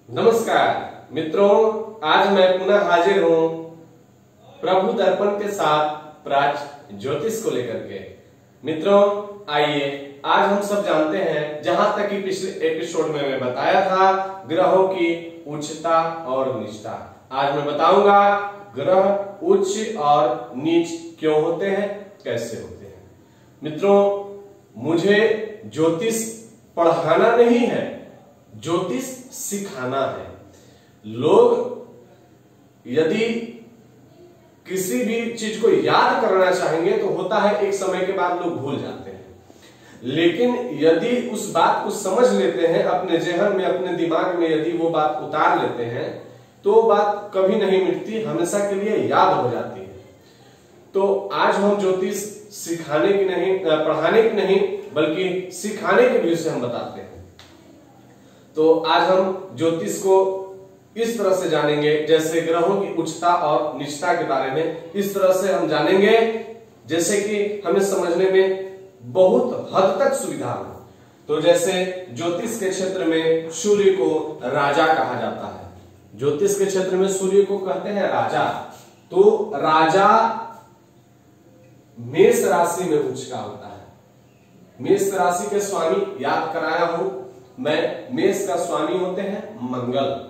नमस्कार मित्रों, आज मैं पुनः हाजिर हूं प्रभु दर्पण के साथ प्राच्य ज्योतिष को लेकर के। मित्रों आइए आज हम सब जानते हैं, जहां तक कि पिछले एपिसोड में मैं बताया था ग्रहों की उच्चता और नीचता। आज मैं बताऊंगा ग्रह उच्च और नीच क्यों होते हैं, कैसे होते हैं। मित्रों मुझे ज्योतिष पढ़ाना नहीं है, ज्योतिष सिखाना है। लोग यदि किसी भी चीज को याद करना चाहेंगे तो होता है एक समय के बाद लोग भूल जाते हैं, लेकिन यदि उस बात को समझ लेते हैं अपने जेहन में, अपने दिमाग में यदि वो बात उतार लेते हैं तो वो बात कभी नहीं मिटती, हमेशा के लिए याद हो जाती है। तो आज हम ज्योतिष सिखाने की नहीं, पढ़ाने की नहीं बल्कि सिखाने के व्यू से हम बताते हैं। तो आज हम ज्योतिष को इस तरह से जानेंगे, जैसे ग्रहों की उच्चता और नीचता के बारे में इस तरह से हम जानेंगे जैसे कि हमें समझने में बहुत हद तक सुविधा हो। तो जैसे ज्योतिष के क्षेत्र में सूर्य को राजा कहा जाता है, ज्योतिष के क्षेत्र में सूर्य को कहते हैं राजा। तो राजा मेष राशि में उच्च का होता है। मेष राशि के स्वामी याद कराया हूं मैं, मेष का स्वामी होते हैं मंगल।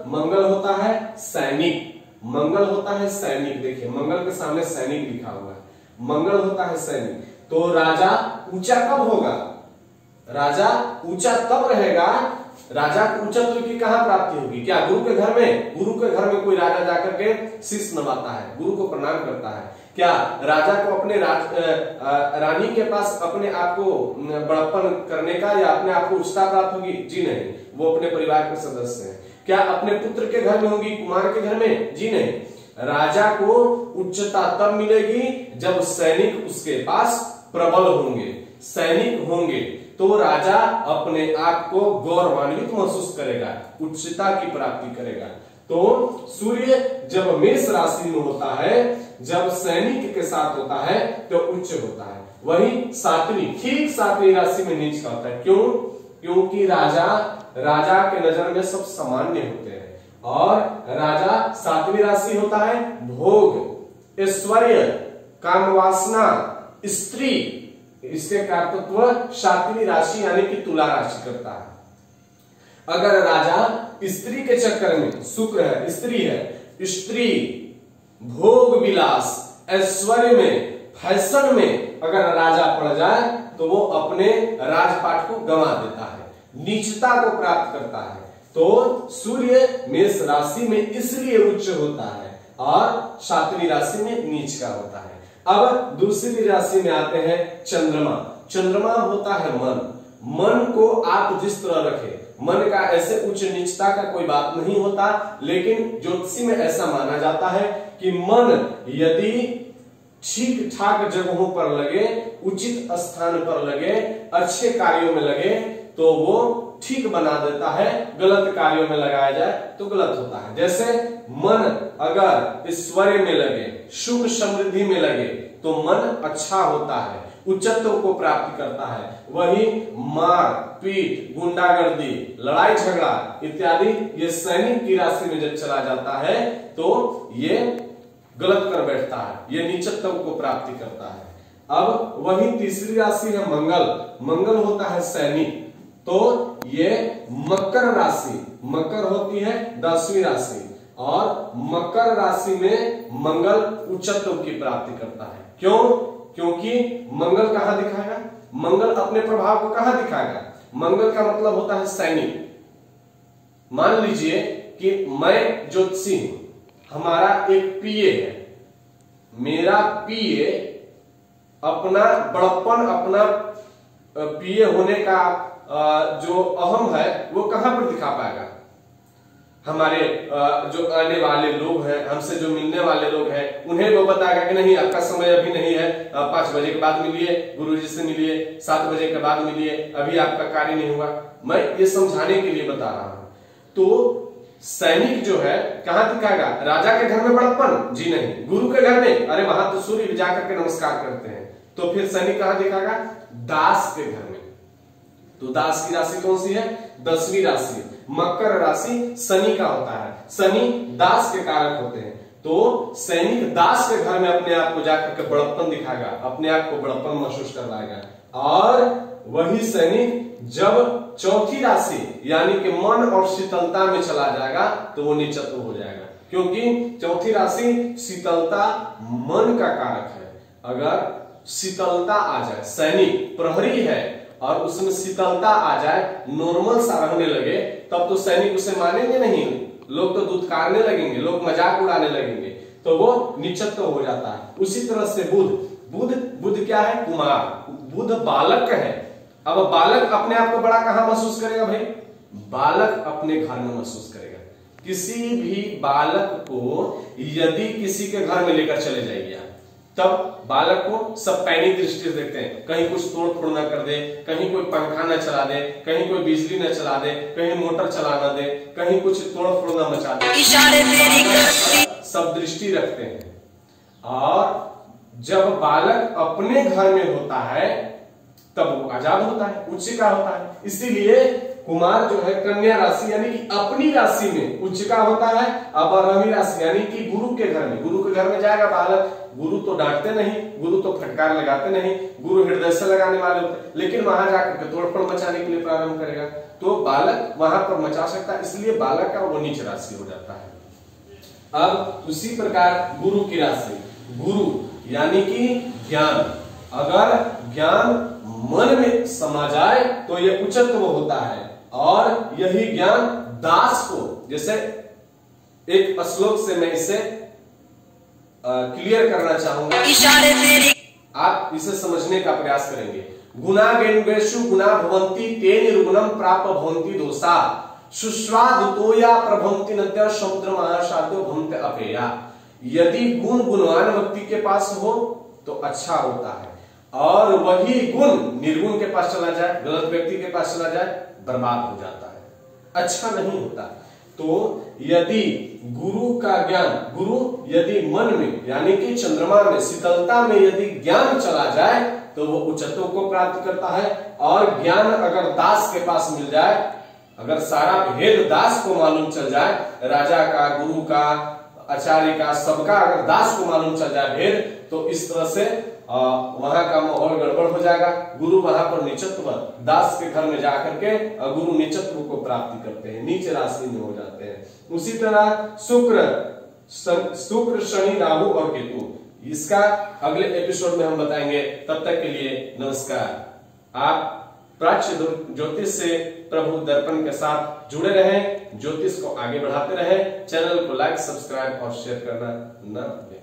मंगल होता है सैनिक, मंगल होता है सैनिक। देखिए मंगल के सामने सैनिक लिखा हुआ है, मंगल होता है सैनिक। तो राजा ऊंचा कब होगा? राजा ऊंचा तब रहेगा, राजा को ऊंचत्व की कहां प्राप्ति होगी? क्या गुरु के घर में? गुरु के घर में कोई राजा जाकर के शीश नवाता है, गुरु को प्रणाम करता है। क्या राजा को अपने रानी के पास अपने आप को बड़प्पन करने का या अपने आप को उच्चता प्राप्त होगी? जी नहीं, वो अपने परिवार के सदस्य हैं। क्या अपने पुत्र के घर में होगी, कुमार के घर में? जी नहीं। राजा को उच्चता तब मिलेगी जब सैनिक उसके पास प्रबल होंगे, सैनिक होंगे, तो राजा अपने आप को गौरवान्वित महसूस करेगा, उच्चता की प्राप्ति करेगा। तो सूर्य जब मेष राशि में होता है, जब सैनिक के साथ होता है तो उच्च होता है। वही ठीक सातवीं राशि में नीच का होता है। क्यों? क्योंकि राजा के नजर में सब सामान्य होते हैं, और राजा सातवीं राशि होता है भोग, ऐश्वर्य, काम वासना, स्त्री। इसके कारकत्व सातवीं राशि यानी कि तुला राशि करता है। अगर राजा स्त्री के चक्कर में, शुक्र है, स्त्री है, स्त्री भोग विलास, ऐश्वर्य में, फैशन में अगर राजा पड़ जाए तो वो अपने राजपाट को गंवा देता है, नीचता को प्राप्त करता है। तो सूर्य मेष राशि में इसलिए उच्च होता है और सातवीं राशि में नीच का होता है। अब दूसरी राशि में आते हैं चंद्रमा। चंद्रमा होता है मन को आप जिस तरह रखें, मन का ऐसे उच्च नीचता का कोई बात नहीं होता, लेकिन ज्योतिषी में ऐसा माना जाता है कि मन यदि ठीक ठाक जगहों पर लगे, उचित स्थान पर लगे, अच्छे कार्यों में लगे तो वो ठीक बना देता है, गलत कार्यों में लगाया जाए तो गलत होता है। जैसे मन अगर ऐश्वर्य में लगे, सुख समृद्धि में लगे तो मन अच्छा होता है, उच्चत्व को प्राप्त करता है। वही मार पीट, गुंडागर्दी, लड़ाई झगड़ा इत्यादि ये सैनिक की राशि में जब चला जाता है तो ये गलत कर बैठता है, ये नीचत्व को प्राप्ति करता है। अब वही तीसरी राशि है मंगल होता है सैनिक। तो ये मकर राशि, मकर होती है 10वीं राशि, और मकर राशि में मंगल उच्चत्व की प्राप्ति करता है। क्यों? क्योंकि मंगल कहां दिखाएगा? मंगल अपने प्रभाव को कहां दिखाएगा? मंगल का मतलब होता है सैनिक। मान लीजिए कि मैं ज्योतिषी हूं, हमारा एक पीए है, मेरा पीए अपना बड़प्पन, अपना पीए होने का जो अहम है वो कहां पर दिखा पाएगा? हमारे जो आने वाले लोग हैं, हमसे जो मिलने वाले लोग हैं, उन्हें वो बताएगा कि नहीं आपका समय अभी नहीं है, 5 बजे के बाद मिलिए, गुरुजी से मिलिए, 7 बजे के बाद मिलिए, अभी आपका कार्य नहीं हुआ। मैं ये समझाने के लिए बता रहा हूं। तो सैनिक जो है कहां दिखाएगा? राजा के घर में बड़प्पन? जी नहीं। गुरु के घर में? अरे वहां तो सूर्य जाकर के नमस्कार करते हैं। तो फिर सैनिक कहां दिखाएगा? दास के घर में। तो दास की राशि कौन सी है? 10वीं राशि। मकर राशि शनि का होता है, शनि दास के कारक होते हैं। तो सैनिक दास के घर में अपने आप को जाकर के बड़प्पन दिखाएगा, अपने आप को बड़प्पन महसूस करवाएगा। और वही सैनिक जब चौथी राशि यानी कि मन और शीतलता में चला जाएगा तो वो नीचत्व हो जाएगा, क्योंकि चौथी राशि शीतलता मन का कारक है। अगर शीतलता आ जाए, सैनिक प्रहरी है और उसमें शीतलता आ जाए, नॉर्मल सा रहने लगे, तब तो सैनिक उसे मानेंगे नहीं, लोग तो दुत्कारने लगेंगे, लोग मजाक उड़ाने लगेंगे, तो वो नीचत्व हो जाता है। उसी तरह से बुध क्या है? कुमार। बुध बालक है। अब बालक अपने आप को बड़ा कहां महसूस करेगा भाई? बालक अपने घर में महसूस करेगा। किसी भी बालक को यदि किसी के घर में लेकर चले जाइए तब बालक को सब पैनिक दृष्टि से देखते हैं, कहीं कुछ तोड़ फोड़ ना कर दे, कहीं कोई पंखा न चला दे, कहीं कोई बिजली न चला दे, कहीं मोटर चला ना दे, कहीं कुछ तोड़ फोड़ ना मचा दे, सब दृष्टि रखते हैं। और जब बालक अपने घर में होता है तब वो आजाद होता है, उच्च का होता है। इसीलिए कुमार जो है कन्या राशि यानी कि अपनी राशि में उच्च का होता है। अब 12वीं राशि यानी कि गुरु के घर में, गुरु के घर में जाएगा बालक। गुरु तो डांटते नहीं, गुरु तो फटकार लगाते नहीं, गुरु हृदय से लगाने वाले होते, लेकिन वहां जाकर के तोड़फोड़ मचाने के लिए प्रारंभ करेगा तो बालक वहां पर मचा सकता है, इसलिए बालक का वो नीच राशि हो जाता है। अब उसी प्रकार गुरु की राशि, गुरु यानी कि ज्ञान, अगर ज्ञान मन में समा जाए तो यह उच्चत्व होता है। और यही ज्ञान दास को, जैसे एक श्लोक से मैं इसे क्लियर करना चाहूंगा, आप इसे समझने का प्रयास करेंगे। गुना गेणवेशु गुना भवंती ते निर्गुणम प्राप भवंती दोषा सुस्वादुतोया प्रभवंती नद्य समुद्र महासाध्यो भवंते अपेया। यदि गुण गुणवान व्यक्ति के पास हो तो अच्छा होता है, और वही गुण निर्गुण के पास चला जाए, गलत व्यक्ति के पास चला जाए, बर्बाद हो जाता है, अच्छा नहीं होता। तो यदि गुरु का ज्ञान, गुरु यदि मन में यानी कि चंद्रमा में, शीतलता में यदि ज्ञान चला जाए तो वो उच्चत्व को प्राप्त करता है। और ज्ञान अगर दास के पास मिल जाए, अगर सारा भेद दास को मालूम चल जाए, राजा का, गुरु का, आचार्य का, सबका अगर दास को मालूम चल जाए भेद, तो इस तरह से वहां का माहौल गड़बड़ हो जाएगा। गुरु वहां पर नीचत्व, दास के घर में जाकर के गुरु नीचत्व को प्राप्ति करते हैं, नीच राशि में हो जाते हैं। उसी तरह शुक्र शनि राहु और केतु, इसका अगले एपिसोड में हम बताएंगे। तब तक के लिए नमस्कार। आप प्राच्य ज्योतिष से प्रभु दर्पण के साथ जुड़े रहें, ज्योतिष को आगे बढ़ाते रहें। चैनल को लाइक, सब्सक्राइब और शेयर करना न भूलें।